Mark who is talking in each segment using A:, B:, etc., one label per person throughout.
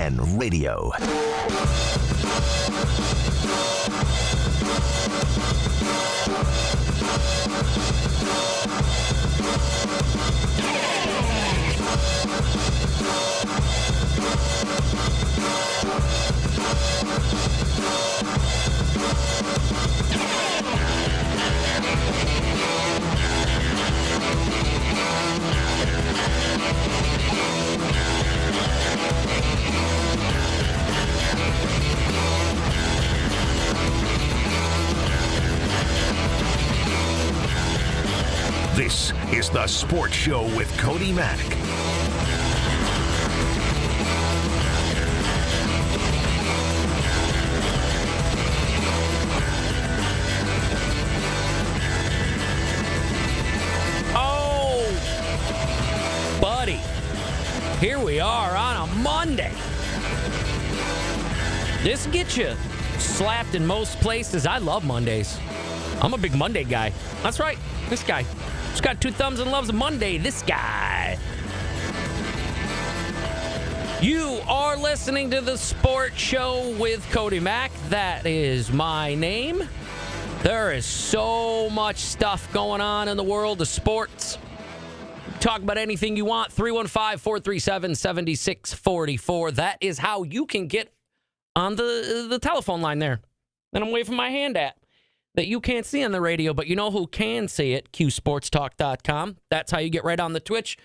A: ESPN Radio. This is The Sports Show with Cody Mack.
B: Oh, buddy. Here we are on a Monday. This gets you slapped in most places. I love Mondays. I'm a big Monday guy. That's right. This guy. He's got two thumbs and loves a Monday. This guy. You are listening to The Sports Show with Cody Mack. That is my name. There is so much stuff going on in the world of sports. Talk about anything you want. 315-437-7644. That is how you can get on the telephone line there that I'm waving my hand at. That you can't see on the radio, but you know who can see it? QSportsTalk.com. That's how you get right on the Twitch.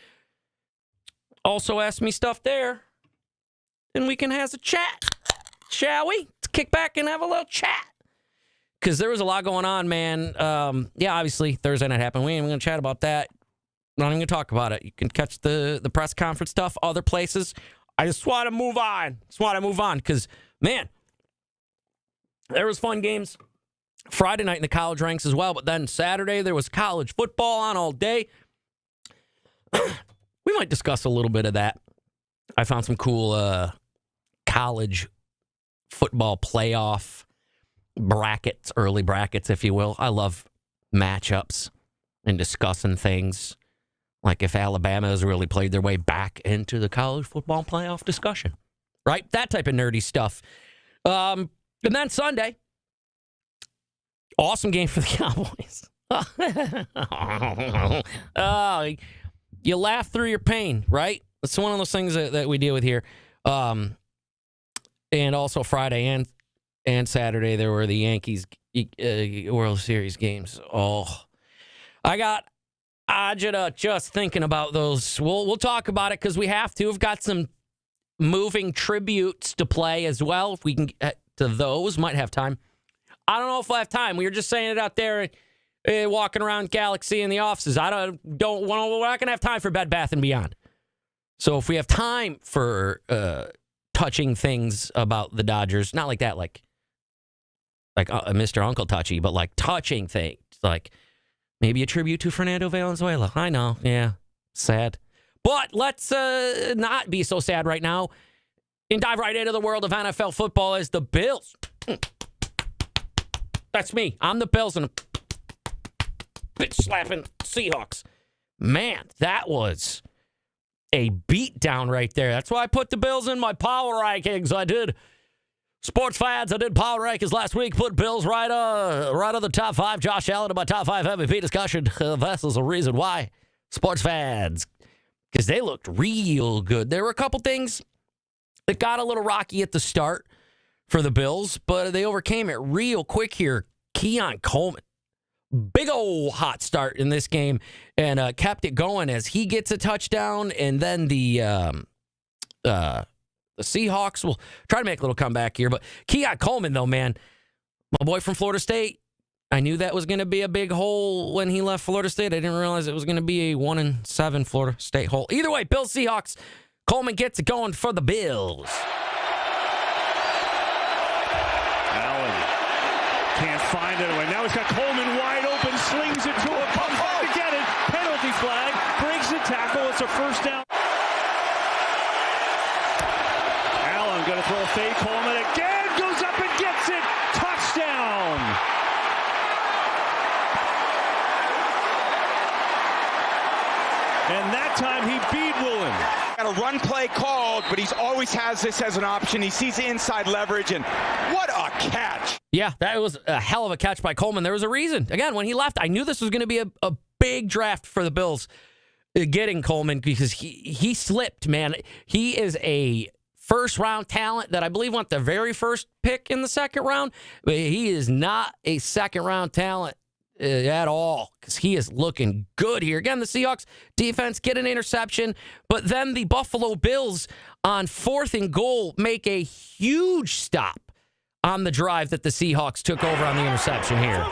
B: Also ask me stuff there. And we can have a chat. Shall we? Let's kick back and have a little chat. Because there was a lot going on, man. Yeah, obviously, Thursday night happened. We ain't even going to chat about that. Not even going to talk about it. You can catch the press conference stuff, other places. I just want to move on. Because, man, there was fun games. Friday night in the college ranks as well, but then Saturday there was college football on all day. We might discuss a little bit of that. I found some cool college football playoff brackets, early brackets, if you will. I love matchups and discussing things like if Alabama has really played their way back into the college football playoff discussion, right? That type of nerdy stuff. And then Sunday, awesome game for the Cowboys. You laugh through your pain, right? It's one of those things that we deal with here. And also Friday and Saturday, there were the Yankees World Series games. Oh, I got agita just thinking about those. We'll talk about it because we have to. We've got some moving tributes to play as well. If we can get to those, might have time. I don't know if I have time. We were just saying it out there, walking around Galaxy in the offices. We're not going to have time for Bed Bath & Beyond. So if we have time for touching things about the Dodgers, not like that, like Mr. Uncle Touchy, but like touching things, like maybe a tribute to Fernando Valenzuela. I know, yeah, sad. But let's not be so sad right now and dive right into the world of NFL football as the Bills. That's me. I'm the Bills and bitch slapping Seahawks. Man, that was a beatdown right there. That's why I put the Bills in my power rankings. I did. Sports fans, I did power rankings last week. Put Bills right on the top 5. Josh Allen in my top 5 MVP discussion. This is the reason why. Sports fans, because they looked real good. There were a couple things that got a little rocky at the start for the Bills, but they overcame it real quick here. Keon Coleman, big old hot start in this game, and kept it going as he gets a touchdown, and then the Seahawks will try to make a little comeback here. But Keon Coleman, though, man, my boy from Florida State, I knew that was going to be a big hole when he left Florida State. I didn't realize it was going to be a 1-7 Florida State hole. Either way, Bills Seahawks, Coleman gets it going for the Bills.
C: Can't find it away. Now he's got Coleman wide open, slings it to him, comes back to get it. Penalty flag, breaks the tackle. It's a first down. Allen going to throw a fake. Coleman again goes up and gets it. Touchdown. And that time he beat Woolen.
D: Got a run play call. world, but he's always has this as an option. He sees inside leverage, and what a catch.
B: Yeah, that was a hell of a catch by Coleman. There was a reason. Again, when he left, I knew this was going to be a big draft for the Bills getting Coleman because he slipped, man. He is a first-round talent that I believe went the very first pick in the second round, but he is not a second-round talent at all because he is looking good here. Again, the Seahawks defense get an interception, but then the Buffalo Bills on 4th and goal make a huge stop on the drive that the Seahawks took over on the interception here.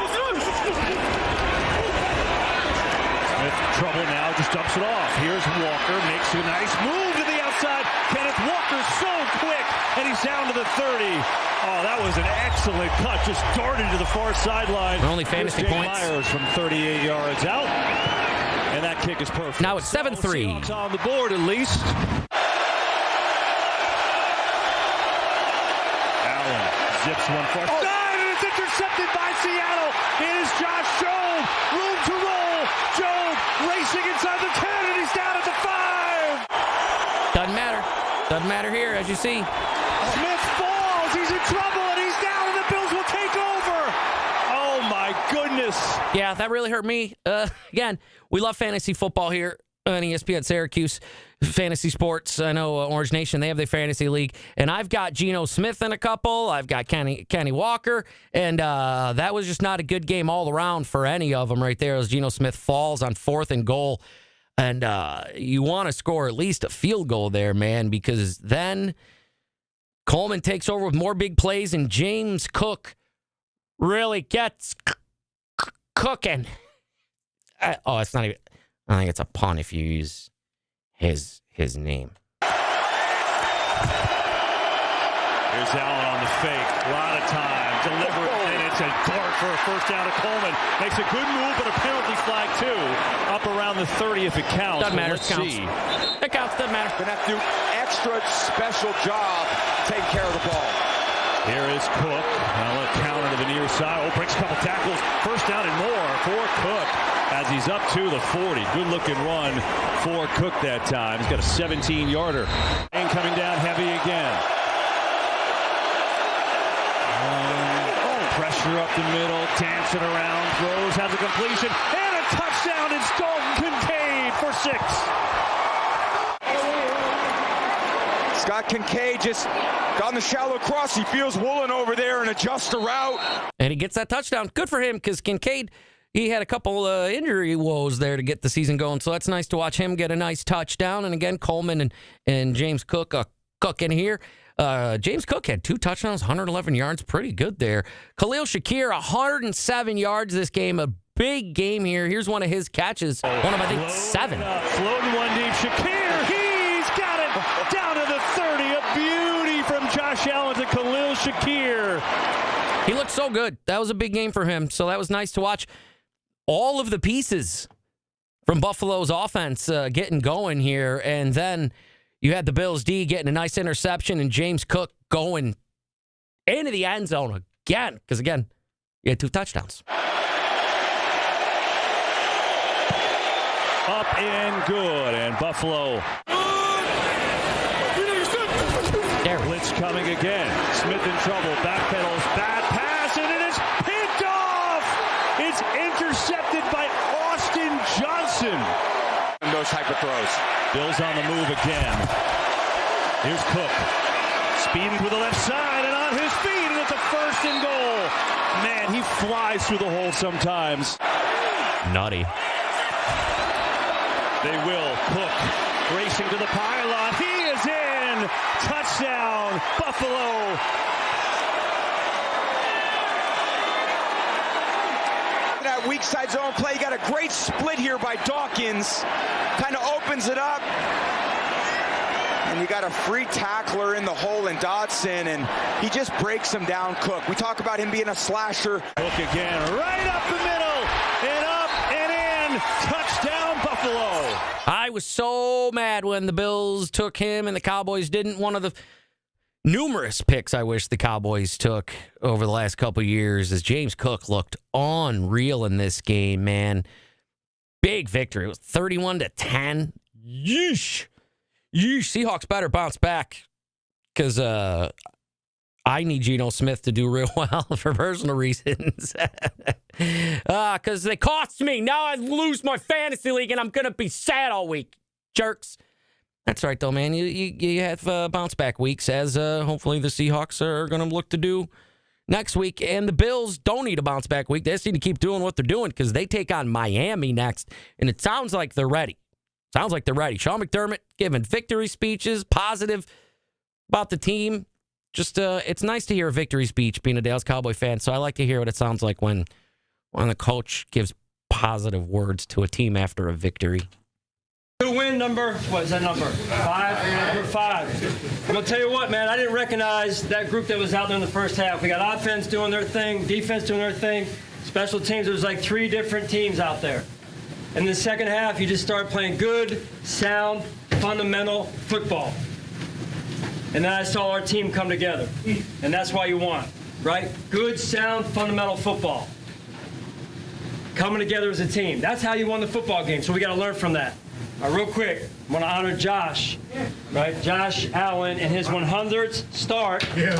C: Smith trouble now, just dumps it off. Here's Walker, makes a nice move to the outside. Kenneth Walker's so quick, and he's down to the 30. Oh, that was an excellent cut. Just darted to the far sideline.
B: Only fantasy
C: Jay
B: points.
C: Myers from 38 yards out. And that kick is perfect.
B: Now it's 7-3.
C: Seahawks on the board at least. Allen zips one far side, and it's intercepted by Seattle. It is Josh Jobe. Room to roll. Jobe racing inside the 10, and he's down at the 5.
B: Doesn't matter. Doesn't matter here, as you see.
C: Smith falls. He's in trouble, and he's down, and the Bills will take over. Oh, my goodness.
B: Yeah, that really hurt me. Again, we love fantasy football here on ESPN Syracuse. Fantasy sports. I know Orange Nation, they have their fantasy league. And I've got Geno Smith in a couple. I've got Kenny Walker. And that was just not a good game all around for any of them right there as Geno Smith falls on 4th and goal. And you want to score at least a field goal there, man, because then Coleman takes over with more big plays, and James Cook really gets cooking. It's not even. I think it's a pun if you use his name.
C: Here's Allen on the fake. A lot of time. Deliberate, and it's a dart for a first down to Coleman. Makes a good move, but a penalty flag, too. Up around the 30 if it counts.
B: Doesn't matter.
C: Let's
B: It counts.
C: see.
B: It counts. Doesn't matter.
D: Gonna have to do extra special job taking care of the ball.
C: Here is Cook. Now let counter to the near side. Oh, breaks a couple tackles. First down and more for Cook as he's up to the 40. Good-looking run for Cook that time. He's got a 17-yarder. And coming down heavy again. Pressure up the middle, dancing around, throws, has a completion, and a touchdown. It's Dalton Kincaid for 6.
D: Scott Kincaid just got the shallow cross. He feels Woolen over there and adjusts the route.
B: And he gets that touchdown. Good for him because Kincaid, he had a couple injury woes there to get the season going. So that's nice to watch him get a nice touchdown. And again, Coleman and James Cook cooking here. James Cook had 2 touchdowns, 111 yards. Pretty good there. Khalil Shakir, 107 yards this game. A big game here. Here's one of his catches. One of, I think, 7.
C: Floating one deep. Shakir, he's got it down to the 30. A beauty from Josh Allen to Khalil Shakir.
B: He looked so good. That was a big game for him. So that was nice to watch. All of the pieces from Buffalo's offense getting going here. And then you had the Bills D getting a nice interception and James Cook going into the end zone again. Because, again, he had 2 touchdowns.
C: Up and good. And Buffalo. Blitz coming again. Smith in trouble. Backpedals. Bad pass. And it is picked off. It's intercepted by Austin Johnson.
D: And those type of throws.
C: Bills on the move again. Here's Cook. Speeding to the left side and on his feet, and it's a 1st and goal. Man, he flies through the hole sometimes.
B: Nutty.
C: They will. Cook racing to the pylon. He is in. Touchdown, Buffalo.
D: That weak side zone play. You got a great split here by Dawkins. Kind of opens it up. And you got a free tackler in the hole in Dodson, and he just breaks him down, Cook. We talk about him being a slasher.
C: Cook again, right up the middle, and up and in. Touchdown, Buffalo.
B: I was so mad when the Bills took him and the Cowboys didn't. One of the numerous picks I wish the Cowboys took over the last couple of years as James Cook looked unreal in this game, man. Big victory. It was 31-10. Yeesh. Seahawks better bounce back because I need Geno Smith to do real well for personal reasons. Because they cost me. Now I lose my fantasy league, and I'm going to be sad all week. Jerks. That's right, though, man. You have bounce-back weeks, as hopefully the Seahawks are going to look to do next week. And the Bills don't need a bounce-back week. They just need to keep doing what they're doing because they take on Miami next, and it sounds like they're ready. Sean McDermott giving victory speeches, positive about the team. Just it's nice to hear a victory speech being a Dallas Cowboy fan, so I like to hear what it sounds like when the coach gives positive words to a team after a victory.
E: Good win number, what is that number? 5? Number 5. I'm going to tell you what, man, I didn't recognize that group that was out there in the first half. We got offense doing their thing, defense doing their thing, special teams. There was like 3 different teams out there. In the second half, you just start playing good, sound, fundamental football. And then I saw our team come together. And that's why you won, right? Good, sound, fundamental football. Coming together as a team. That's how you won the football game. So we got to learn from that. Real quick, I want to honor Josh, right? Josh Allen and his 100th start. Yeah.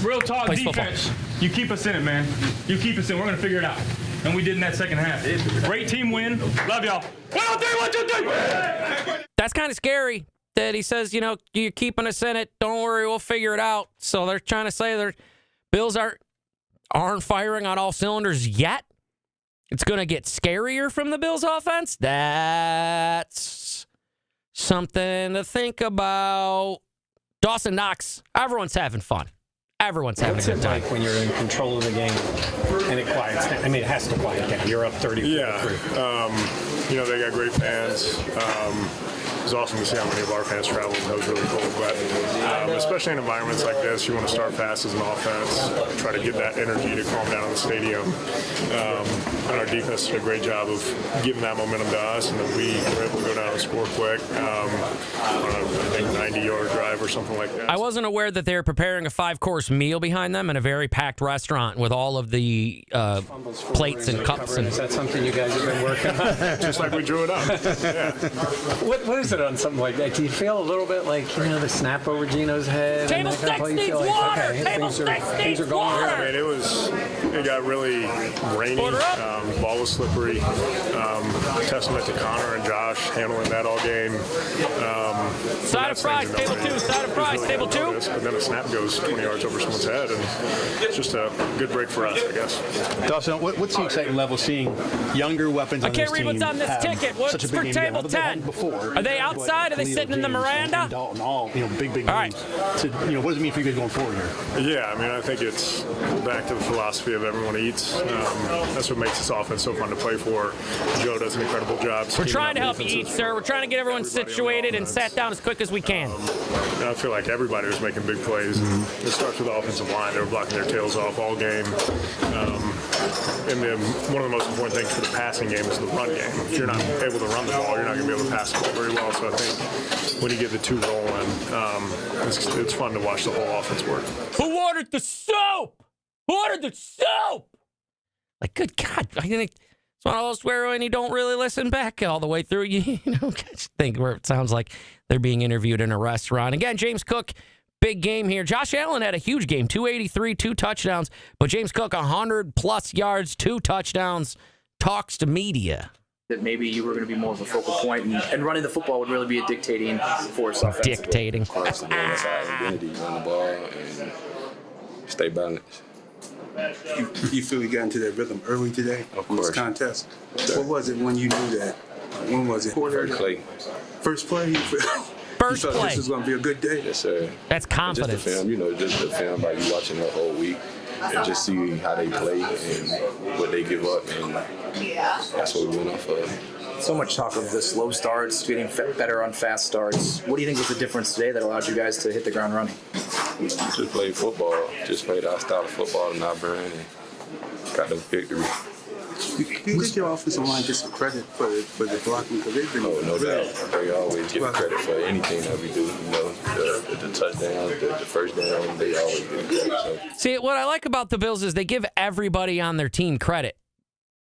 F: Real talk,
B: Plays
F: defense.
B: Football.
F: You keep us in it, man. You keep us in. We're going to figure it out. And we did in that second half. Great team win. Love y'all. 1, 2, 3, 1, 2, 3.
B: That's kind of scary that he says, you're keeping us in it. Don't worry, we'll figure it out. So they're trying to say their Bills aren't firing on all cylinders yet. It's going to get scarier from the Bills offense. That's something to think about. Dawson Knox, everyone's having fun. Everyone's having a good time.
G: Like when you're in control of the game and it quiets down? I mean, it has to quiet down. You're up 30.
H: Yeah. They got great fans. It was awesome to see how many of our fans traveled. That was really cool. But especially in environments like this, you want to start fast as an offense, try to get that energy to calm down in the stadium. And our defense did a great job of giving that momentum to us, and then we were able to go down and score quick on I think 90-yard drive or something like that.
B: I wasn't aware that they were preparing a 5-course meal behind them in a very packed restaurant with all of the plates and cups.
G: Is that something you guys have been working on?
H: Just like we drew it up. Yeah.
G: What is it on something like that? Do you feel a little bit like, the snap over Geno's head?
B: Table sticks needs water! Table sticks needs water!
H: I mean, it got really rainy. Ball was slippery. Testament to Connor and Josh handling that all game.
B: Side of fries, table 2. Side of fries, table 2.
H: But then a snap goes 20 yards over someone's head, and it's just a good break for us, I guess.
I: Dawson, what's the exciting level seeing younger weapons on this team?
B: I can't read what's on this ticket. What's for table 10? Are they outside? Are they sitting in the Miranda?
I: Dalton, all big
B: all right.
I: games. So, what does it mean for you guys going forward here?
H: Yeah, I mean, I think it's back to the philosophy of everyone eats. That's what makes this offense so fun to play for. Joe does an incredible job.
B: We're trying to help you eat, sir. We're trying to get everyone situated and sat down as quick as we can.
H: I feel like everybody was making big plays. It starts with the offensive line. They were blocking their tails off all game. And then one of the most important things for the passing game is the run game. If you're not able to run the ball, you're not going to be able to pass the ball very well. So I think when you get the 2 rolling, it's fun to watch the whole offense work.
B: Who ordered the soap? Who ordered the soap? Like, good God. I think it's one of those where when you don't really listen back all the way through, you just think where it sounds like they're being interviewed in a restaurant. Again, James Cook, big game here. Josh Allen had a huge game, 283, 2 touchdowns. But James Cook, 100-plus yards, 2 touchdowns, talks to media.
J: That maybe you were going to be more of a focal point, and running the football would really be a dictating force offensively.
B: Dictating.
K: Of course, that's our identity, run the ball and stay balanced.
L: You feel you got into that rhythm early today?
K: Of course.
L: This contest?
K: Sure.
L: What was it when you knew that? When was it?
K: First play.
L: First play?
B: First
L: you thought
B: play.
L: this was going to be a good day?
K: Yes, sir.
B: That's confidence.
K: Just the film, just the film by you watching the whole week and just see how they play and what they give up, and that's what we went off of.
J: So much talk of the slow starts, getting better on fast starts. What do you think was the difference today that allowed you guys to hit the ground running?
K: Just played football. Just played our style of football and not burn, and got the victory.
L: You give your offensive line just some credit for the blocking, because they've been
K: no doubt. They always give credit for anything that we do. The touchdowns, the first down, they always give credit. So.
B: See, what I like about the Bills is they give everybody on their team credit.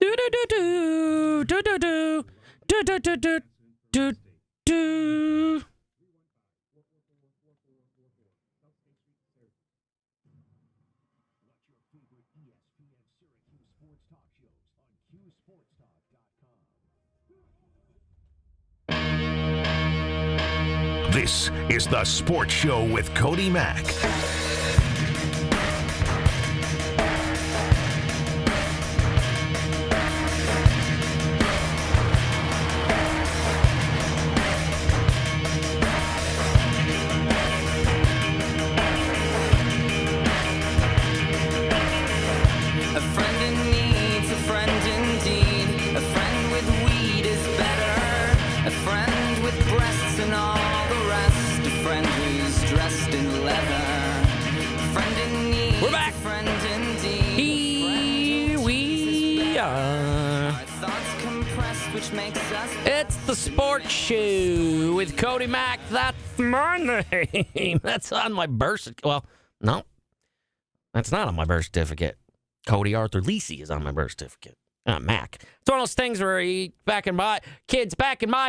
B: Do do do do do do do do do do do do.
A: This is the Sports Show with Cody Mack.
M: A friend in need's a friend indeed. A friend with weed is better. A friend with breasts and all the rest. A friend who's dressed in leather. A friend in need.
B: We're back.
M: A friend indeed.
B: Here we are.
M: Our thoughts compressed, which makes us.
B: It's the Sports Show with Cody Mack. That's my name. That's on my birth certificate. Well, no. That's not on my birth certificate. Cody Arthur Lisi is on my birth certificate. Not Mac. It's one of those things where back in my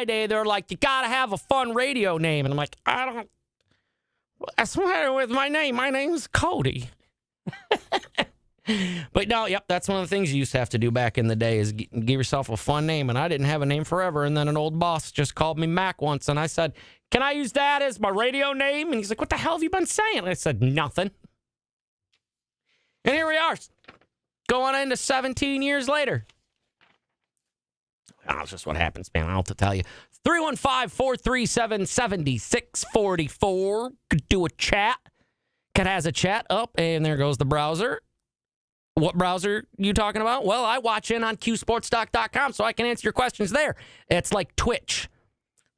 B: day, they're like, you gotta have a fun radio name. And I'm like, I don't. What's the matter with my name? My name's Cody. But no, yep, that's one of the things you used to have to do back in the day is give yourself a fun name. And I didn't have a name forever. And then an old boss just called me Mac once. And I said, can I use that as my radio name? And he's like, what the hell have you been saying? And I said, nothing. And here we are, going into 17 years later. That's just what happens, man. I'll have to tell you. 315-437-7644. Could do a chat. Could has a chat up, and there goes the browser. What browser you talking about? Well, I watch in on qsportstalk.com, so I can answer your questions there. It's like Twitch.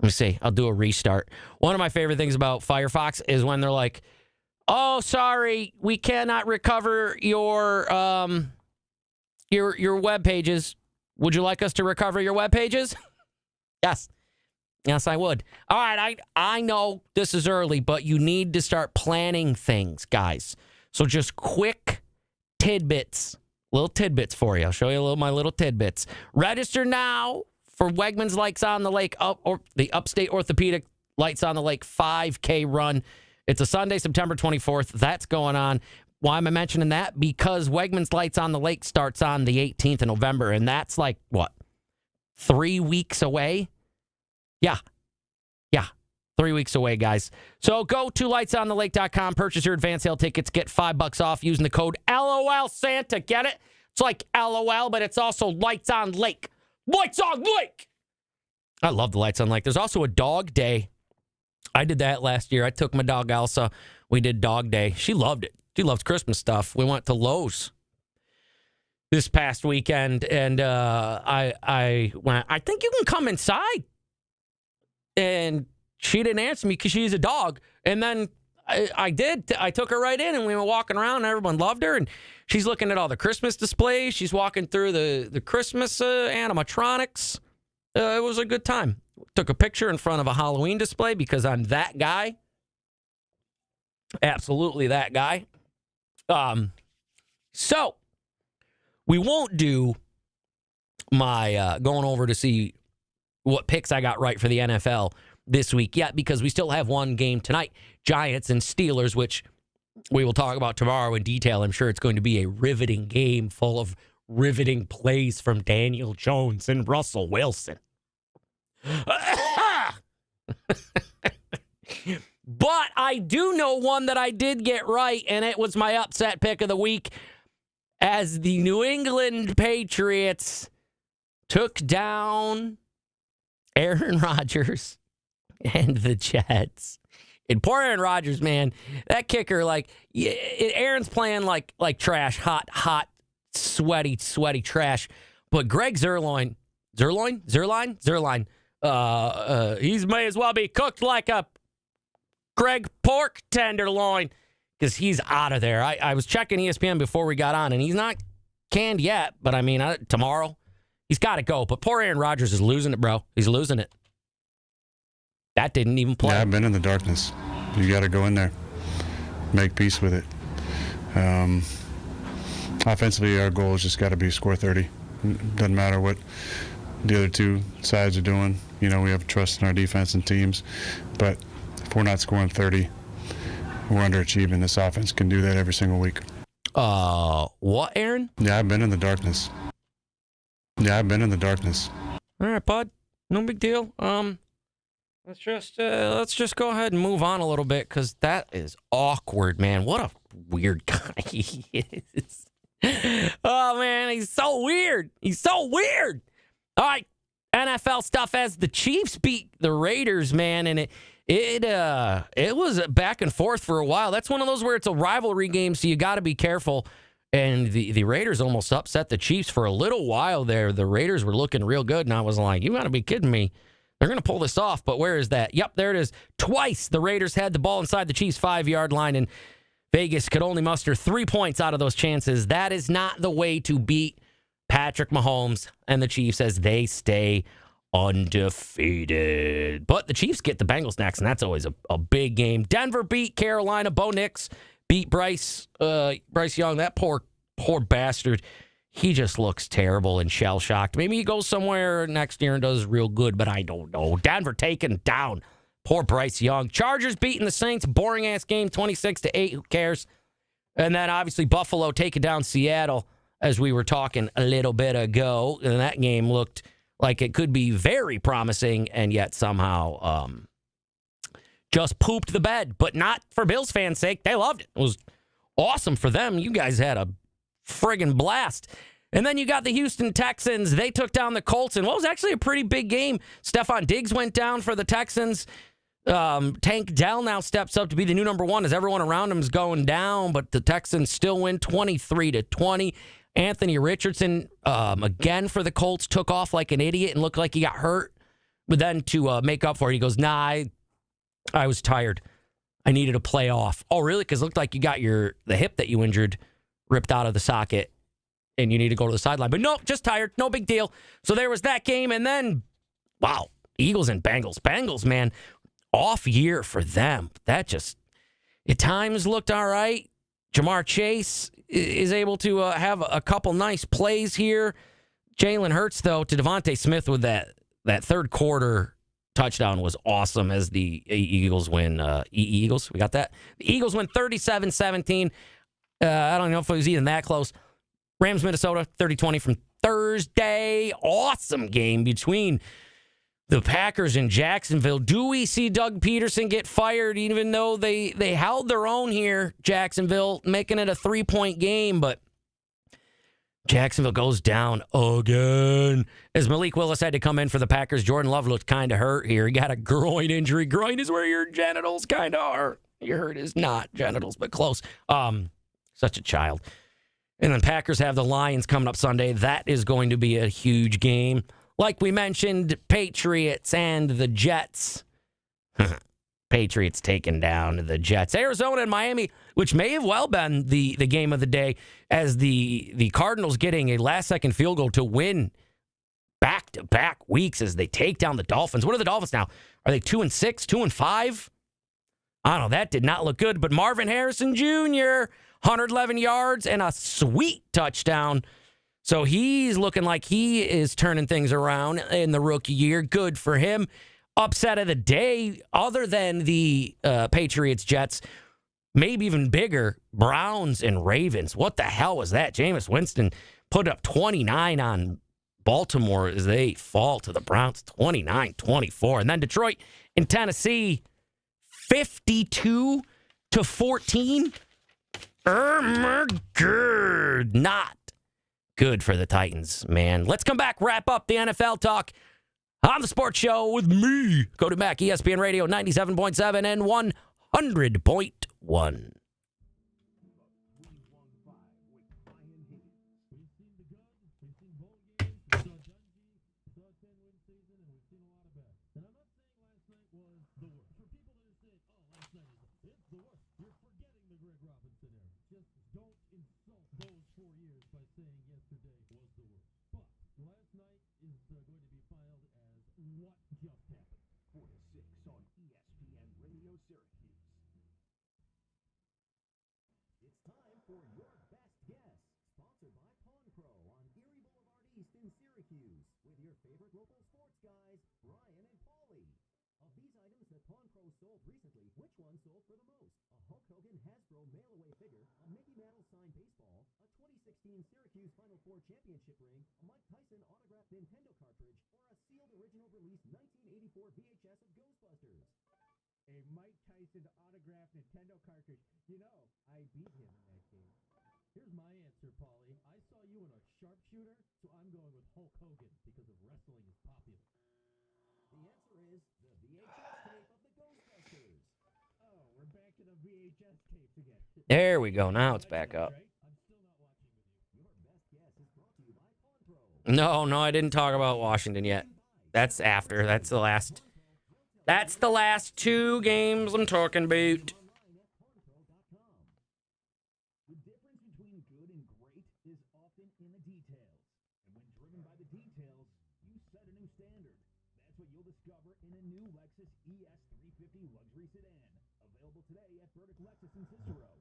B: Let me see. I'll do a restart. One of my favorite things about Firefox is when they're like, oh, sorry, we cannot recover your web pages. Would you like us to recover your web pages? Yes. Yes, I would. All right, I know this is early, but you need to start planning things, guys. So just quick tidbits, little tidbits for you. I'll show you my little tidbits. Register now for Wegmans Lights on the Lake, or the Upstate Orthopedic Lights on the Lake 5K run. It's a Sunday, September 24th. That's going on. Why am I mentioning that? Because Wegmans Lights on the Lake starts on the 18th of November, and that's like, what, 3 weeks away? Yeah. 3 weeks away, guys. So go to lightsonTheLake.com, purchase your advance sale tickets, get $5 off using the code LOL Santa. Get it? It's like LOL, but it's also Lights on Lake. Lights on Lake! I love the Lights on Lake. There's also a dog day. I did that last year. I took my dog Elsa. We did dog day. She loved it. She loves Christmas stuff. We went to Lowe's this past weekend, and I went, I think you can come inside. And she didn't answer me because she's a dog. And then I did. I took her right in, and we were walking around, and everyone loved her. And she's looking at all the Christmas displays. She's walking through the Christmas animatronics. It was a good time. Took a picture in front of a Halloween display because I'm that guy. Absolutely that guy. So we won't do my going over to see what picks I got right for the NFL this week yet, because we still have one game tonight, Giants and Steelers, which we will talk about tomorrow in detail. I'm sure it's going to be a riveting game full of riveting plays from Daniel Jones and Russell Wilson. But I do know one that I did get right, and it was my upset pick of the week as the New England Patriots took down Aaron Rodgers and the Jets. And poor Aaron Rodgers, man, that kicker, like, Aaron's playing like trash, hot, sweaty trash. But Greg Zerline, he may as well be cooked like a Greg pork tenderloin because he's out of there. I was checking ESPN before we got on, and he's not canned yet, but I mean, tomorrow, he's got to go. But poor Aaron Rodgers is losing it, bro. He's losing it. That didn't even play.
N: Yeah, I've been in the darkness. You got to go in there, make peace with it. offensively, our goal has just got to be score 30. Doesn't matter what the other two sides are doing. We have trust in our defense and teams. But if we're not scoring 30, we're underachieving. This offense can do that every single week.
B: What, Aaron?
N: Yeah, I've been in the darkness.
B: All right, bud. No big deal. Let's just go ahead and move on a little bit because that is awkward, man. What a weird guy he is. Oh, man, he's so weird. All right, NFL stuff as the Chiefs beat the Raiders, man, and it was back and forth for a while. That's one of those where it's a rivalry game, so you got to be careful. And the Raiders almost upset the Chiefs for a little while there. The Raiders were looking real good, and I was like, you got to be kidding me. They're going to pull this off, but where is that? Yep, there it is. Twice the Raiders had the ball inside the Chiefs' 5-yard line, and Vegas could only muster 3 points out of those chances. That is not the way to beat Patrick Mahomes and the Chiefs as they stay undefeated. But the Chiefs get the Bengals next, and that's always a big game. Denver beat Carolina. Bo Nix beat Bryce Young. That poor bastard. He just looks terrible and shell-shocked. Maybe he goes somewhere next year and does real good, but I don't know. Denver taken down. Poor Bryce Young. Chargers beating the Saints. Boring-ass game, 26-8. Who cares? And then, obviously, Buffalo taking down Seattle, as we were talking a little bit ago. And that game looked like it could be very promising, and yet somehow just pooped the bed. But not for Bills fans' sake. They loved it. It was awesome for them. You guys had a friggin' blast. And then you got the Houston Texans. They took down the Colts in what was actually a pretty big game. Stephon Diggs went down for the Texans. Tank Dell now steps up to be the new number one as everyone around him is going down, but the Texans still win 23-20. Anthony Richardson, again for the Colts, took off like an idiot and looked like he got hurt. But then to make up for it, he goes, I was tired. I needed a play off. Oh, really? Because it looked like you got the hip that you injured ripped out of the socket and you need to go to the sideline. But no, just tired. No big deal. So there was that game. And then, wow, Eagles and Bengals. Bengals, man, off year for them. That just, at times looked all right. Jamar Chase is able to have a couple nice plays here. Jalen Hurts, though, to Devontae Smith with that third quarter touchdown was awesome as the Eagles win. Eagles, we got that? The Eagles win 37-17. I don't know if it was even that close. Rams, Minnesota, 30-20 from Thursday. Awesome game between the Packers and Jacksonville. Do we see Doug Peterson get fired even though they held their own here, Jacksonville, making it a 3-point game, but Jacksonville goes down again. As Malik Willis had to come in for the Packers, Jordan Love looked kind of hurt here. He got a groin injury. Groin is where your genitals kind of are. Your hurt is not genitals, but close. Such a child. And then Packers have the Lions coming up Sunday. That is going to be a huge game. Like we mentioned, Patriots and the Jets. Patriots taking down the Jets. Arizona and Miami, which may have well been the game of the day, as the Cardinals getting a last-second field goal to win back-to-back weeks as they take down the Dolphins. What are the Dolphins now? Are they 2-6, 2-5? I don't know. That did not look good. But Marvin Harrison Jr., 111 yards and a sweet touchdown. So he's looking like he is turning things around in the rookie year. Good for him. Upset of the day, other than the Patriots-Jets, maybe even bigger, Browns and Ravens. What the hell was that? Jameis Winston put up 29 on Baltimore as they fall to the Browns, 29-24. And then Detroit and Tennessee, 52-14. Oh, my God. Not good for the Titans, man. Let's come back, wrap up the NFL talk on the Sports Show with me, Cody Mack, ESPN Radio 97.7 and 100.1.
O: Syracuse with your favorite local sports guys, Brian and Paulie. Of these items that Pawn Pro sold recently, which one sold for the most? A Hulk Hogan Hasbro mail-away figure, a Mickey Mantle signed baseball, a 2016 Syracuse Final Four championship ring, a Mike Tyson autographed Nintendo cartridge, or a sealed original release 1984 VHS of Ghostbusters?
P: A Mike Tyson autographed Nintendo cartridge. You know, I beat him in that game.
Q: Here's my answer, Paulie. I saw you in a sharpshooter, so I'm going with Hulk Hogan because of wrestling is popular.
O: The answer is the VHS tape of the Ghostbusters.
P: Oh, we're back to the VHS tapes again.
B: There we go. Now it's back up.
O: I'm still not watching with you. Your best guess is brought to you by Pawn Pro.
B: No, I didn't talk about Washington yet. That's after. That's the last 2 games I'm talking about.
O: The difference between good and great is often in the details. And when driven by the details, you set a new standard. That's what you'll discover in a new Lexus ES 350 luxury sedan. Available today at Burdick Lexus in Cicero.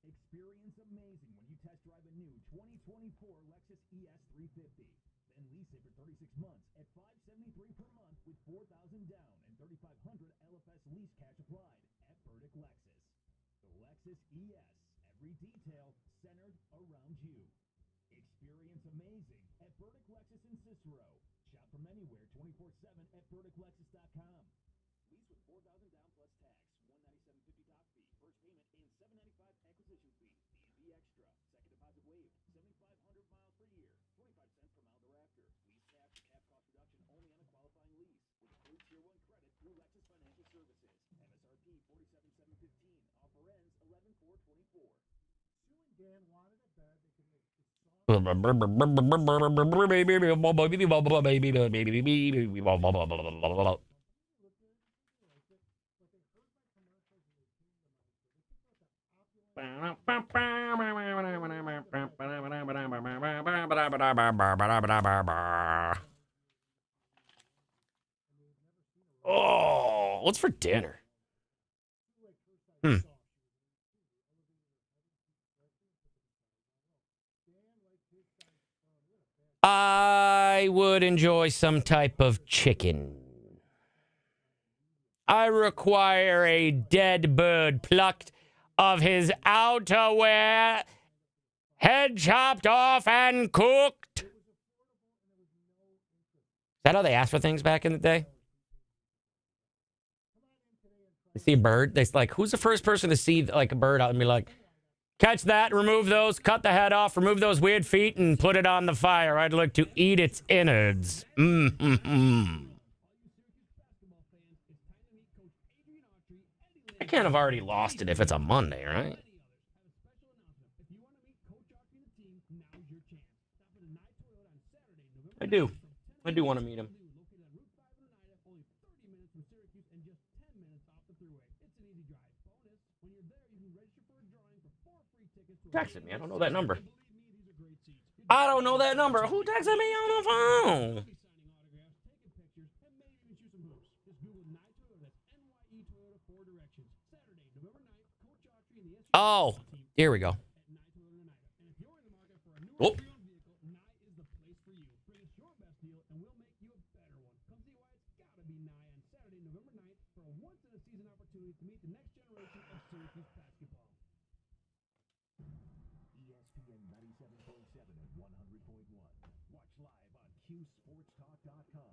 O: Experience amazing when you test drive a new 2024 Lexus ES 350. Then lease it for 36 months at $573 per month with $4,000 down and $3,500 LFS lease cash applied at Burdick Lexus. The Lexus ES. Every detail centered around you. Experience amazing at Burdick Lexus in Cicero. Shop from anywhere 24/7 at Burdicklexus.com. Lease with $4,000 down plus tax, $197.50 doc fee, first payment, and $795 acquisition fee. D&B extra. Second deposit waived. 7,500 miles per year. 25 cents per mile thereafter. Lease cash cost reduction only on a qualifying lease. With approved Tier 1 credit through Lexus Financial Services. MSRP $47,715. Offer ends 11/4/24.
P: Sue and Dan wanted a bed they could make the song.
B: Oh, what's for dinner? I would enjoy some type of chicken. I require a dead bird plucked of his outerwear, head chopped off and cooked. Is that how they asked for things back in the day? They see a bird, they're like, who's the first person to see like a bird out and be like, catch that, remove those, cut the head off, remove those weird feet, and put it on the fire. I'd like to eat its innards. I can't have already lost it if it's a Monday, right? I do want to meet him. Texted me. I don't know that number. Who texted me on the phone? Oh, here we go. Whoop.
O: ESPN 97.7 and 100.1. Watch live on QSportsTalk.com.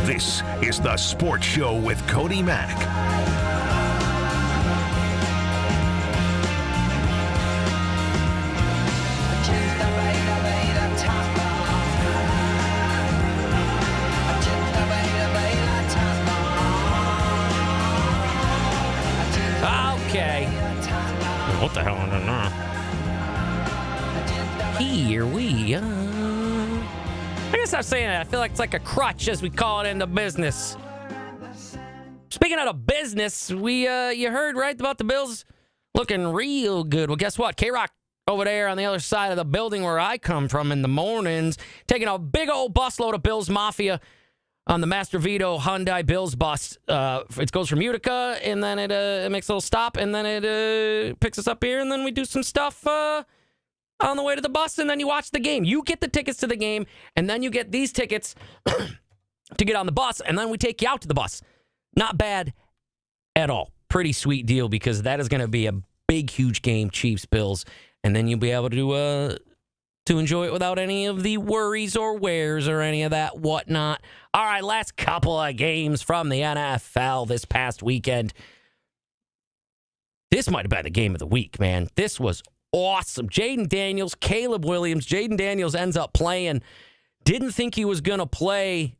A: This is The Sports Show with Cody Mack.
B: Okay. What the hell? I don't know. Here we are. I guess I'm saying it. I feel like it's like a crutch, as we call it in the business. Speaking of the business, you heard right about the Bills looking real good. Well, guess what? K-Rock over there on the other side of the building where I come from in the mornings, taking a big old busload of Bills Mafia on the Master Vito Hyundai Bills bus. It goes from Utica, and then it makes a little stop, and then it picks us up here, and then we do some stuff on the way to the bus, and then you watch the game. You get the tickets to the game, and then you get these tickets to get on the bus, and then we take you out to the bus. Not bad at all. Pretty sweet deal, because that is going to be a big, huge game, Chiefs, Bills, and then you'll be able to enjoy it without any of the worries or wears or any of that whatnot. All right, last couple of games from the NFL this past weekend. This might have been the game of the week, man. This was awesome. Jaden Daniels, Caleb Williams. Jaden Daniels ends up playing. Didn't think he was going to play,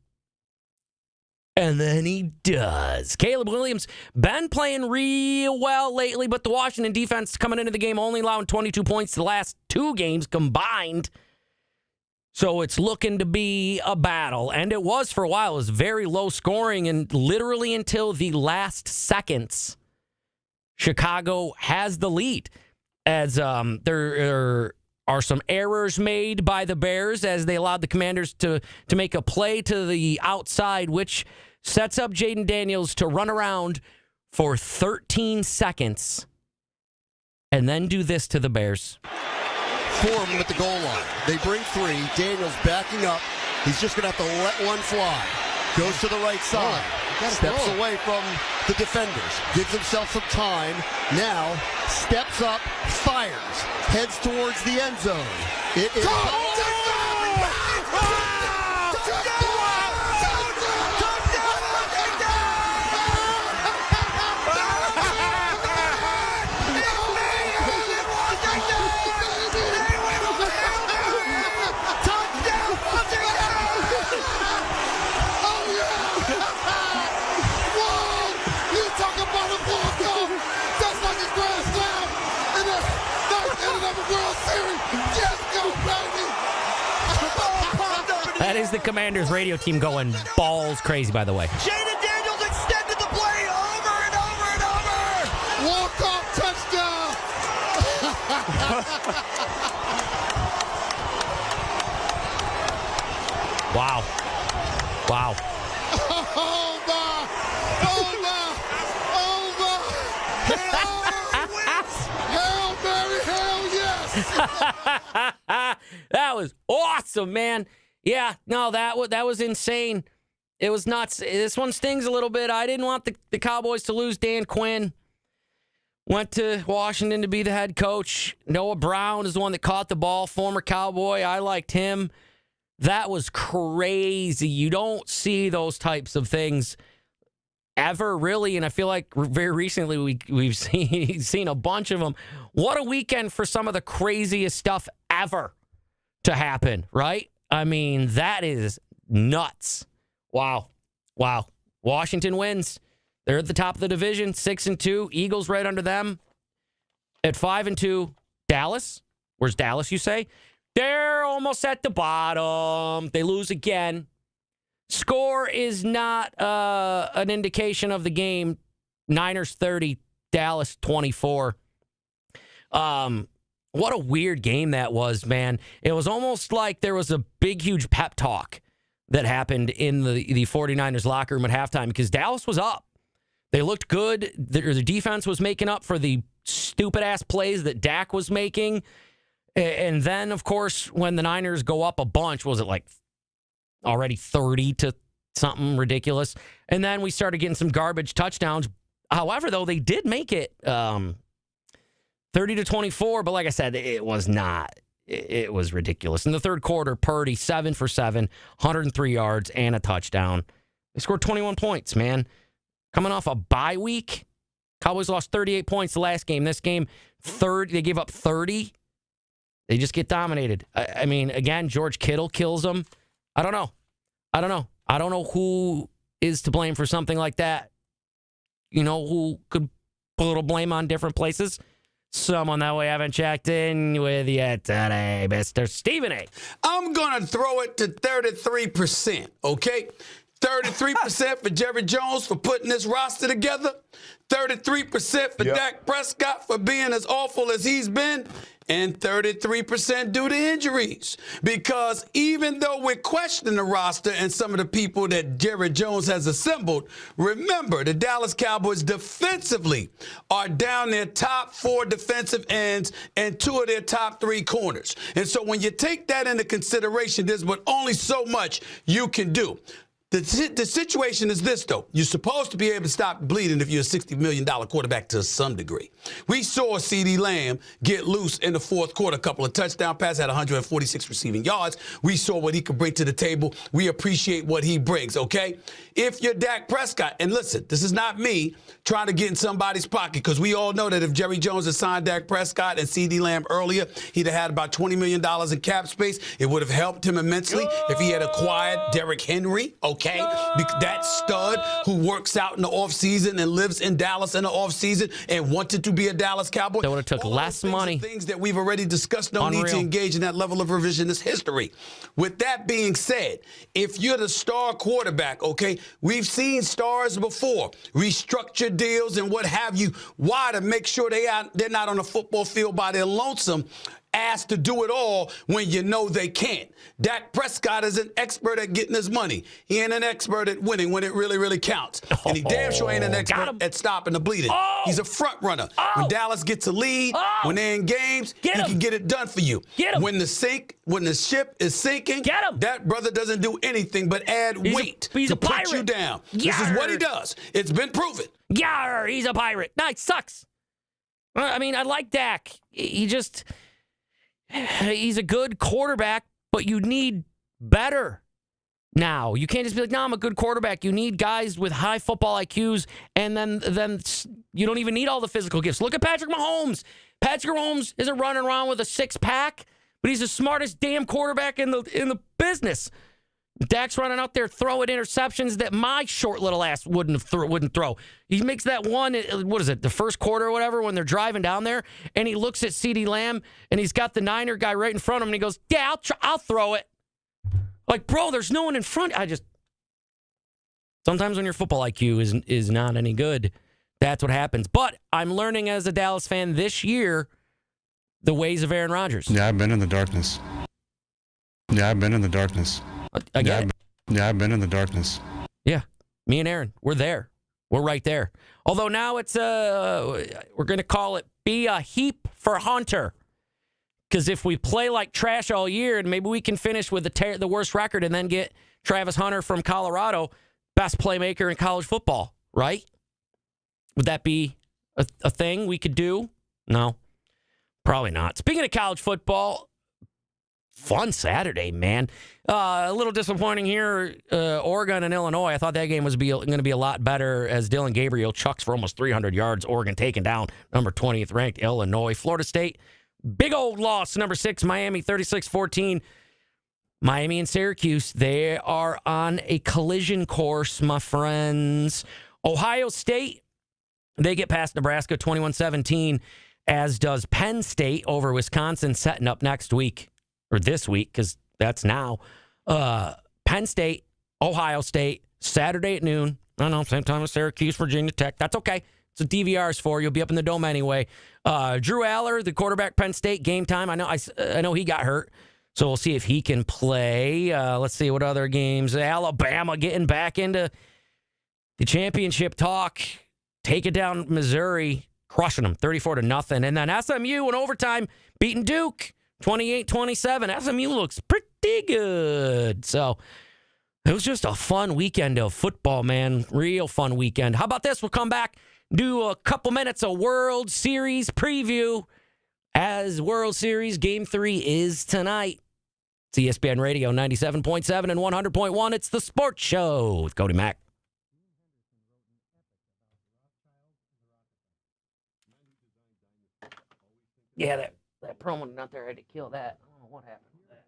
B: and then he does. Caleb Williams been playing real well lately, but the Washington defense coming into the game only allowing 22 points the last 2 games combined. So it's looking to be a battle. And it was for a while. It was very low scoring, and literally until the last seconds, Chicago has the lead. As there are some errors made by the Bears as they allowed the Commanders to make a play to the outside, which sets up Jaden Daniels to run around for 13 seconds and then do this to the Bears.
R: 4 of them at the goal line. They bring 3. Daniels backing up. He's just going to have to let one fly. Goes to the right side. Steps away from the defenders. Gives himself some time. Now steps up, fires. Heads towards the end zone. It is...
B: That is the Commanders radio team going balls crazy, by the way.
R: Jaden Daniels extended the play over and over and over. Walk-off touchdown.
B: Wow. Wow.
R: Oh, my. Oh, my. Hail Mary, hail yes.
B: That was awesome, man. Yeah, no, that was insane. It was nuts. This one stings a little bit. I didn't want the Cowboys to lose Dan Quinn. Went to Washington to be the head coach. Noah Brown is the one that caught the ball, former Cowboy. I liked him. That was crazy. You don't see those types of things ever, really, and I feel like very recently we've seen a bunch of them. What a weekend for some of the craziest stuff ever to happen, right? I mean, that is nuts. Wow. Washington wins. They're at the top of the division, 6-2. Eagles right under them at 5-2. Dallas. Where's Dallas, you say? They're almost at the bottom. They lose again. Score is not an indication of the game. Niners 30, Dallas 24. What a weird game that was, man. It was almost like there was a big, huge pep talk that happened in the 49ers locker room at halftime because Dallas was up. They looked good. The defense was making up for the stupid-ass plays that Dak was making. And then, of course, when the Niners go up a bunch, was it like already 30 to something ridiculous? And then we started getting some garbage touchdowns. However, though, they did make it 30-24, but like I said, it was not. It was ridiculous. In the third quarter, Purdy, 7 for 7, 103 yards, and a touchdown. They scored 21 points, man. Coming off a bye week, Cowboys lost 38 points the last game. This game, they gave up 30. They just get dominated. I mean, again, George Kittle kills them. I don't know. I don't know who is to blame for something like that. You know, who could put a little blame on different places. Someone that we haven't checked in with yet today, Mr. Stephen A.
S: I'm going to throw it to 33%, okay? 33% for Jerry Jones for putting this roster together. 33% for Dak Prescott for being as awful as he's been. And 33% due to injuries. Because even though we're questioning the roster and some of the people that Jerry Jones has assembled, remember the Dallas Cowboys defensively are down their top 4 defensive ends and 2 of their top 3 corners. And so when you take that into consideration, there's but only so much you can do. The situation is this, though. You're supposed to be able to stop bleeding if you're a $60 million quarterback to some degree. We saw CeeDee Lamb get loose in the fourth quarter, a couple of touchdown passes, had 146 receiving yards. We saw what he could bring to the table. We appreciate what he brings, okay? If you're Dak Prescott, and listen, this is not me trying to get in somebody's pocket, because we all know that if Jerry Jones had signed Dak Prescott and CeeDee Lamb earlier, he'd have had about $20 million in cap space. It would have helped him immensely if he had acquired Derrick Henry, okay? That stud who works out in the offseason and lives in Dallas in the offseason and wanted to be a Dallas Cowboy.
B: That would have took less money.
S: Things that we've already discussed, don't need to engage in that level of revisionist history. With that being said, if you're the star quarterback, okay, we've seen stars before restructure deals and what have you. Why? To make sure they're not on the football field by their lonesome, asked to do it all when you know they can't. Dak Prescott is an expert at getting his money. He ain't an expert at winning when it really, really counts. And he damn sure ain't an expert at stopping the bleeding. He's a front runner. When Dallas gets a lead, when they're in games, he can get it done for you. When the ship is sinking, that brother doesn't do anything but add weight to put you down. This is what he does. It's been proven.
B: Yeah, he's a pirate. No, he sucks. I mean, I like Dak. He's a good quarterback, but you need better now. You can't just be like, no, I'm a good quarterback. You need guys with high football IQs, and then you don't even need all the physical gifts. Look at Patrick Mahomes. Patrick Mahomes isn't running around with a six-pack, but he's the smartest damn quarterback in the business. Dak's running out there throwing interceptions that my short little ass wouldn't throw. He makes that one, what is it, the first quarter or whatever, when they're driving down there, and he looks at CeeDee Lamb, and he's got the Niner guy right in front of him, and he goes, yeah, I'll throw it. Like, bro, there's no one in front. Sometimes when your football IQ is not any good, that's what happens. But I'm learning as a Dallas fan this year the ways of Aaron Rodgers.
N: Yeah, I've been in the darkness.
B: I get it.
N: Yeah, I've been in the darkness.
B: Yeah, me and Aaron, we're there. We're right there. Although now it's we're going to call it be a heap for Hunter. Because if we play like trash all year, and maybe we can finish with the worst record and then get Travis Hunter from Colorado, best playmaker in college football, right? Would that be a thing we could do? No, probably not. Speaking of college football, fun Saturday, man. A little disappointing here, Oregon and Illinois. I thought that game was going to be a lot better as Dylan Gabriel chucks for almost 300 yards. Oregon taken down, number 20th ranked Illinois. Florida State, big old loss, number 6, Miami, 36-14. Miami and Syracuse, they are on a collision course, my friends. Ohio State, they get past Nebraska 21-17, as does Penn State over Wisconsin, setting up next week. Or this week, because that's now. Penn State, Ohio State, Saturday at noon. I don't know, same time as Syracuse, Virginia Tech. That's okay. It's what DVR's for. You'll be up in the dome anyway. Drew Aller, the quarterback, Penn State, game time. I know he got hurt, so we'll see if he can play. Let's see what other games. Alabama getting back into the championship talk. Take it down Missouri, crushing them 34-0. And then SMU in overtime, beating Duke. 28-27. SMU looks pretty good. So it was just a fun weekend of football, man. Real fun weekend. How about this? We'll come back, do a couple minutes of World Series preview as World Series Game 3 is tonight. It's ESPN Radio 97.7 and 100.1. It's the Sports Show with Cody Mack. Yeah, that promo out there had to kill that. I don't know what happened to that.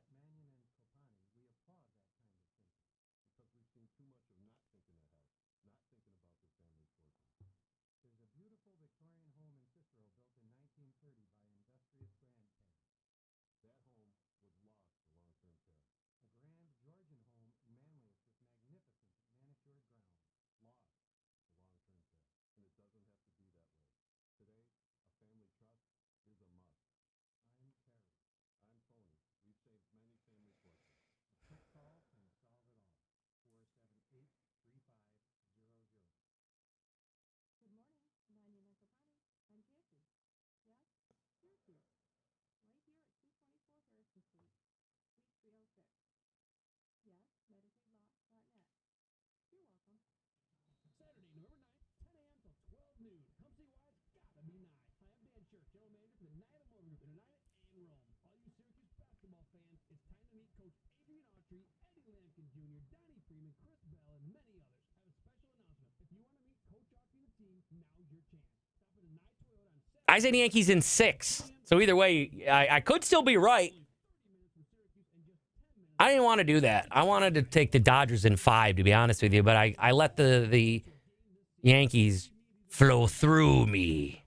B: I said Yankees in 6. So either way, I could still be right. I didn't want to do that. I wanted to take the Dodgers in 5, to be honest with you, but I let the Yankees flow through me.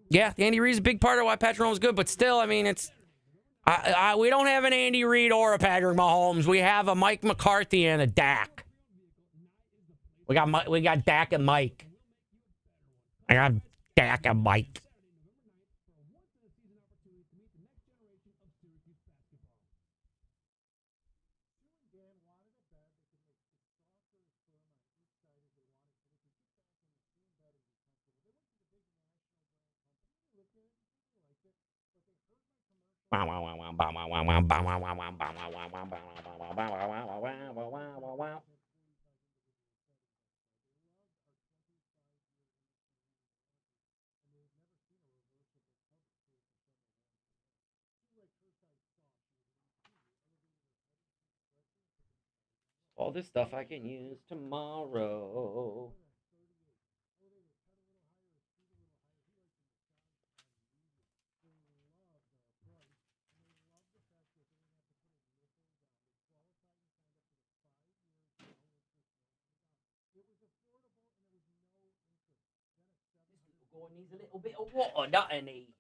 B: Yeah, Andy Reid's a big part of why Patrick Mahomes is good, but still, I mean, it's we don't have an Andy Reid or a Patrick Mahomes. We have a Mike McCarthy and a Dak. We got Dak and Mike. I got Dak and Mike. All this stuff I can use tomorrow. Needs a little bit of water, doesn't he?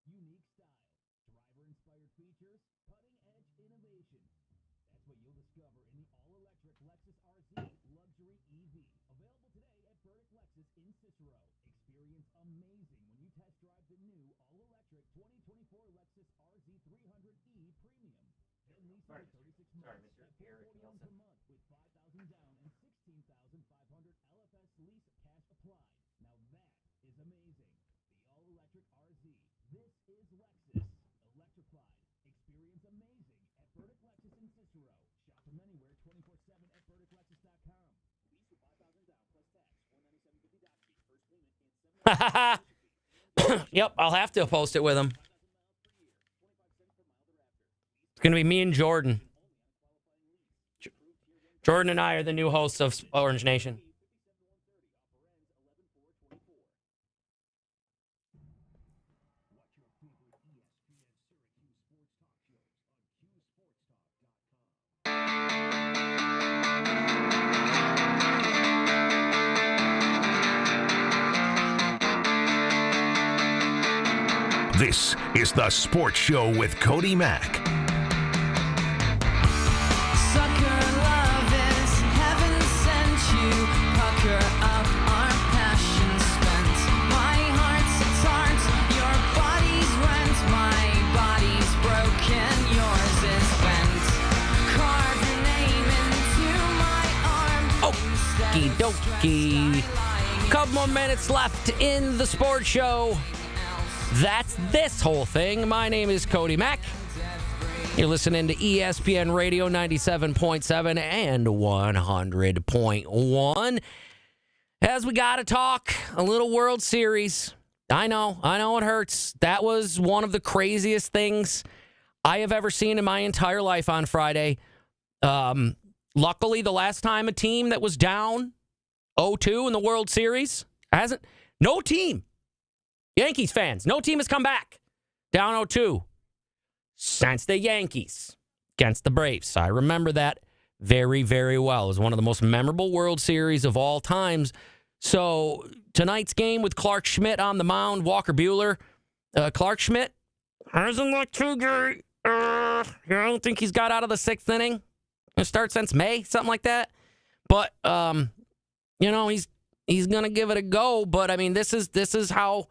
O: Unique style, driver-inspired features, cutting-edge innovation. That's what you'll discover in the all-electric Lexus RZ Luxury EV. Available today at Burdick Lexus in Cicero. Experience amazing when you test drive the new all-electric 2024 Lexus RZ 300e Premium. Then lease for 36 months at $441 per month with $5,000 down and $16,500 LFS lease cash applied. Now that is amazing. The all-electric RZ. This is Lexus. Electrified. Experience amazing at Burdick Lexus in Cicero. Shop from anywhere 24/7 at BurdickLexus.com. Lease for $5,000 down plus tax. $497.50 first payment in 7
B: Yep, I'll have to post it with him. It's going to be me and Jordan. Jordan and I are the new hosts of Orange Nation.
A: This is The Sports Show with Cody Mack.
M: Sucker love is heaven sent you. Pucker up our passion spent. My heart's its heart, your body's rent. My body's broken, yours is bent. Carve your name into my arm.
B: Okie dokie. Couple more minutes left in The Sports Show. That's this whole thing. My name is Cody Mack. You're listening to ESPN Radio 97.7 and 100.1. As we got to talk a little World Series. I know it hurts. That was one of the craziest things I have ever seen in my entire life on Friday. Luckily, the last time a team that was down 0-2 in the World Series no team. Yankees fans, no team has come back down 0-2 since the Yankees against the Braves. I remember that very, very well. It was one of the most memorable World Series of all times. So tonight's game with Clark Schmidt on the mound, Walker Buehler. Clark Schmidt hasn't looked too great. I don't think he's got out of the 6th inning. He'll start since May, something like that. But he's gonna give it a go. But I mean, this is how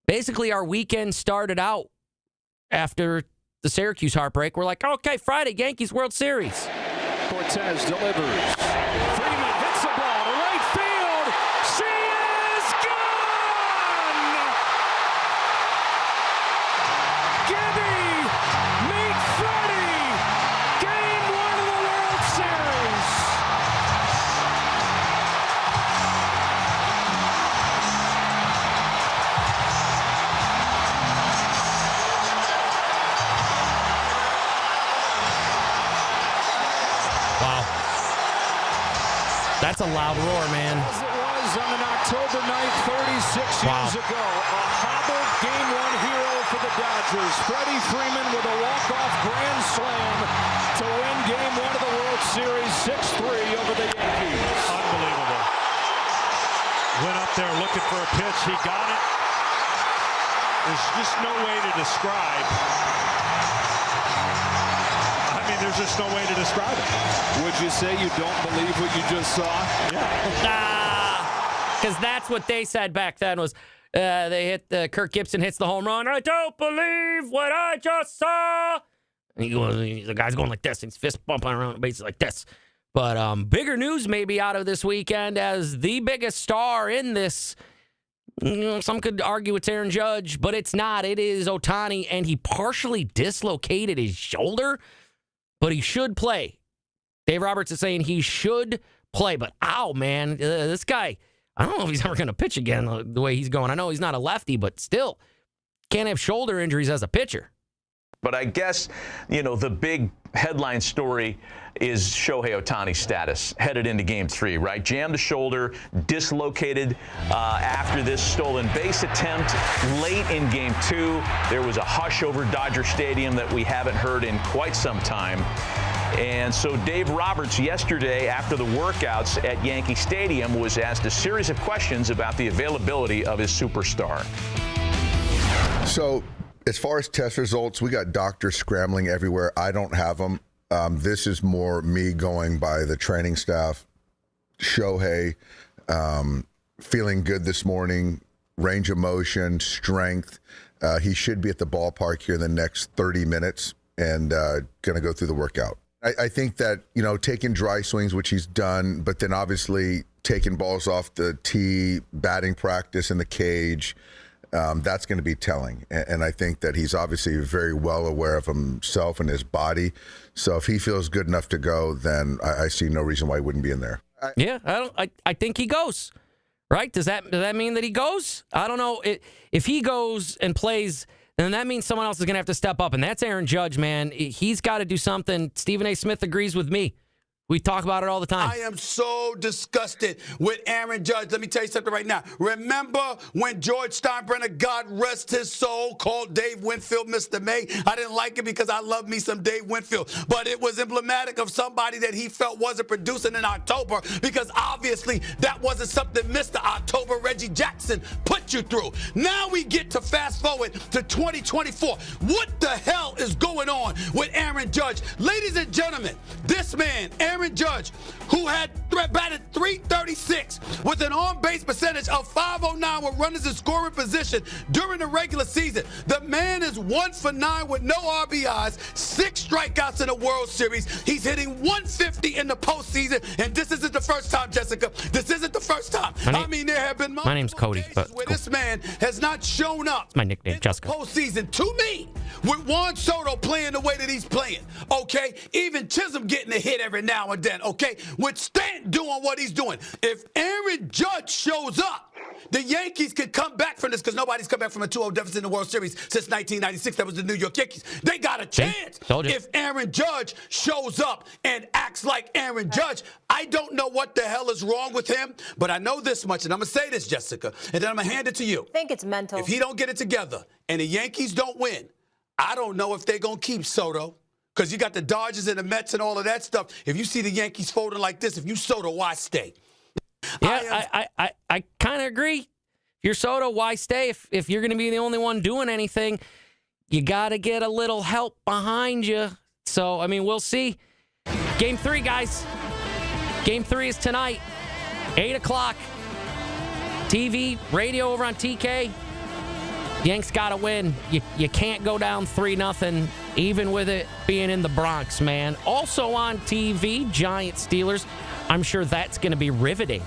B: basically our weekend started out after the Syracuse heartbreak. We're like, okay, Friday, Yankees World Series.
C: Cortez delivers. Freeman hits the ball to right field. She is gone! Gibby, meet Freddie!
B: That's a loud roar, man.
T: As it was on an October night 36 years ago. A hobbled Game 1 hero for the Dodgers. Freddie Freeman with a walk-off grand slam to win Game 1 of the World Series 6-3 over the Yankees.
C: Unbelievable. Went up there looking for a pitch. He got it. There's just no way to describe. I mean, there's just no way to describe it.
T: Would you say you don't believe what you just saw?
B: Yeah. Because that's what they said back then was they hit Kirk Gibson hits the home run. I don't believe what I just saw. And the guy's going like this. And he's fist bumping around the bases like this. But bigger news maybe out of this weekend as the biggest star in this. Some could argue it's Aaron Judge, but it's not. It is Ohtani, and he partially dislocated his shoulder, but he should play. Dave Roberts is saying he should play, but ow, man, this guy, I don't know if he's ever going to pitch again the way he's going. I know he's not a lefty, but still, can't have shoulder injuries as a pitcher.
U: But I guess, the big headline story is Shohei Ohtani's status headed into Game 3, right? Jammed the shoulder, dislocated after this stolen base attempt late in Game 2. There was a hush over Dodger Stadium that we haven't heard in quite some time. And so Dave Roberts yesterday after the workouts at Yankee Stadium was asked a series of questions about the availability of his superstar.
V: So as far as test results, we got doctors scrambling everywhere. I don't have them. This is more me going by the training staff. Shohei, feeling good this morning, range of motion, strength. He should be at the ballpark here in the next 30 minutes and going to go through the workout. I think that, taking dry swings, which he's done, but then obviously taking balls off the tee, batting practice in the cage, that's going to be telling. And I think that he's obviously very well aware of himself and his body. So if he feels good enough to go, then I see no reason why he wouldn't be in there.
B: I think he goes. Right? Does that mean that he goes? I don't know. If he goes and plays, then that means someone else is going to have to step up, and that's Aaron Judge, man. He's got to do something. Stephen A. Smith agrees with me. We talk about it all the time.
S: I am so disgusted with Aaron Judge. Let me tell you something right now. Remember when George Steinbrenner, God rest his soul, called Dave Winfield Mr. May? I didn't like it because I love me some Dave Winfield. But it was emblematic of somebody that he felt wasn't producing in October because obviously that wasn't something Mr. October Reggie Jackson put you through. Now we get to fast forward to 2024. What the hell is going on with Aaron Judge? Ladies and gentlemen, this man, Aaron Judge, who had batted .336 with an on-base percentage of .509 with runners in scoring position during the regular season. The man is 1 for 9 with no RBIs, 6 strikeouts in the World Series. He's hitting .150 in the postseason, and this isn't the first time, Jessica. This isn't the first time. There have been
B: my name's Cody, but
S: where this man has not shown up.
B: It's my nickname, Jessica.
S: Postseason to me, with Juan Soto playing the way that he's playing. Okay, even Chisholm getting a hit every now and then. Okay, with Stanton doing what he's doing. If Aaron Judge shows up, the Yankees could come back from this because nobody's come back from a 2-0 deficit in the World Series since 1996. That was the New York Yankees. They got a chance. If Aaron Judge shows up and acts like Aaron Judge, I don't know what the hell is wrong with him, but I know this much, and I'm going to say this, Jessica, and then I'm going to hand it to you.
W: I think it's mental.
S: If he don't get it together and the Yankees don't win, I don't know if they're going to keep Soto. Because you got the Dodgers and the Mets and all of that stuff. If you see the Yankees folding like this, if you Soto, why stay?
B: Yeah, I kind of agree. If you're Soto, why stay? If you're going to be the only one doing anything, you got to get a little help behind you. So, we'll see. Game 3, guys. Game 3 is tonight, 8 o'clock. TV, radio over on TK. Yanks got to win. You can't go down 3-0, even with it being in the Bronx, man. Also on TV, Giants Steelers. I'm sure that's going to be riveting.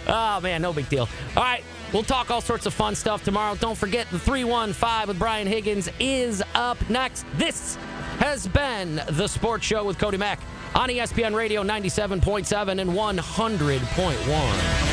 B: Oh, man, no big deal. All right, we'll talk all sorts of fun stuff tomorrow. Don't forget the 315 with Brian Higgins is up next. This has been The Sports Show with Cody Mack on ESPN Radio 97.7 and 100.1.